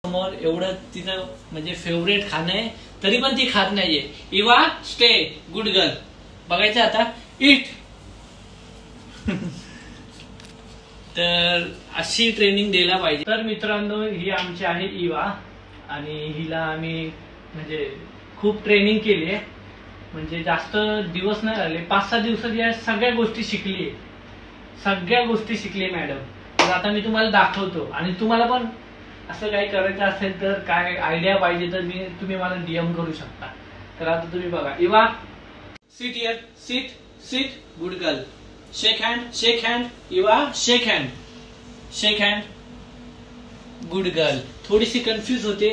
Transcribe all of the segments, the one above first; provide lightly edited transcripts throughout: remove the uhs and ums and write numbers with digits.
समोर एवढं तिचं म्हणजे फेवरेट खाणं आहे तरी पण ती खात नाहीये. Eva stay good girl. बघायचं आता इट. तर अशी ट्रेनिंग द्यायला पाहिजे. तर मित्रांनो ही आमची आहे इवा आणि हिला आम्ही म्हणजे खूप ट्रेनिंग केली आहे. म्हणजे जास्त दिवस नाही झाले, 5-6 दिवसात या सगळ्या गोष्टी शिकली. सगळ्या गोष्टी शिकली मॅडम. तर आता मी तुम्हाला दाखवतो आणि तुम्हाला पण असं काही करायचं असेल तर काय आयडिया पाहिजे तर तुम्ही मला डीएम करू शकता. तर आता तुम्ही बघा. Eva sit here. Sit sit good girl. Shake hand shake hand. Eva shake hand shake hand good girl. थोडीशी कन्फ्यूज होते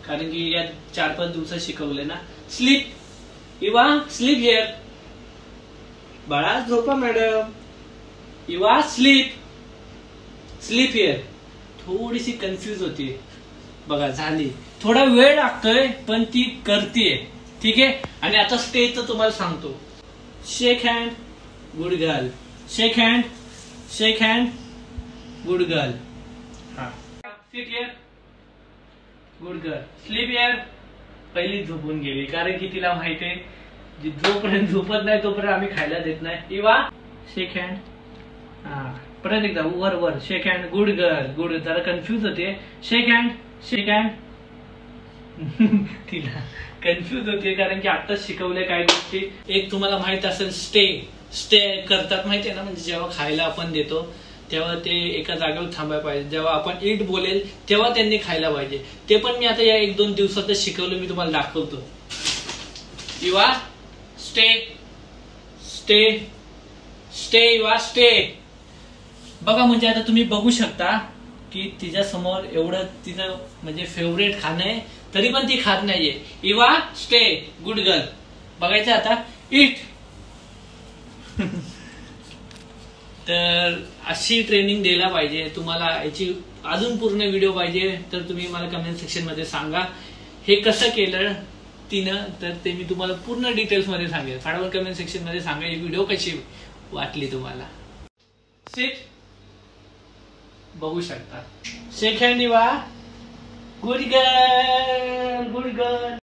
कारण की या 4-5 दिवसात शिकवले ना. Sleep Eva sleep here. बाळा झोपा madam. Eva sleep sleep here. थोडीशी कन्फ्यूज होती. बघा झाली. थोडा वेळ लागतोय पण ती करतीये. ठीक आहे. आणि आता स्टेजचं तुम्हाला सांगतो. शेक हँड गुड गर्ल. शेक हँड शेक हँड गुड गर्ल. हा sit here good girl. Sleep here. पहिली झोपून गेली कारण की तिला माहिती आहे जोपर्यंत झोपत नाही तोपर्यंत आम्ही खायला देत नाही. इवा शेक हँड. हा परत एकदा वर वर. शेक हँड गुड गर्ल. गुड. जरा कन्फ्यूज होते. शेक हँड शेक हँड. तिला कन्फ्यूज होते कारण की आत्ताच शिकवले काही गोष्टी. एक तुम्हाला माहित असेल स्टे स्टे करतात माहितीये ना. म्हणजे जेव्हा खायला आपण देतो तेव्हा ते एका जागेवर थांबायला पाहिजे. जेव्हा आपण इट बोलेल तेव्हा त्यांनी खायला पाहिजे. ते पण मी आता या 1-2 दिवसातच शिकवलं. मी तुम्हाला दाखवतो. Eva stay stay stay. Eva stay. बघा म्हणजे आता तुम्ही बघू शकता की तिच्या समोर एवढं तिचं म्हणजे फेवरेट खाणं आहे तरी पण ती खात नाहीये. Eva stay good girl. बघायचं आता इट. तर अशी ट्रेनिंग द्यायला पाहिजे. तुम्हाला याची अजून पूर्ण व्हिडिओ पाहिजे तर तुम्ही मला कमेंट सेक्शन मध्ये सांगा हे कसं केलं तिनं. तर ते मी तुम्हाला पूर्ण डिटेल्स मध्ये सांगेल. फटाफट कमेंट सेक्शन मध्ये सांगा ही व्हिडिओ कशी वाटली तुम्हाला. सिट. बघू शकता. शेक हँड इवा गुड गर्ल गुड गर्ल.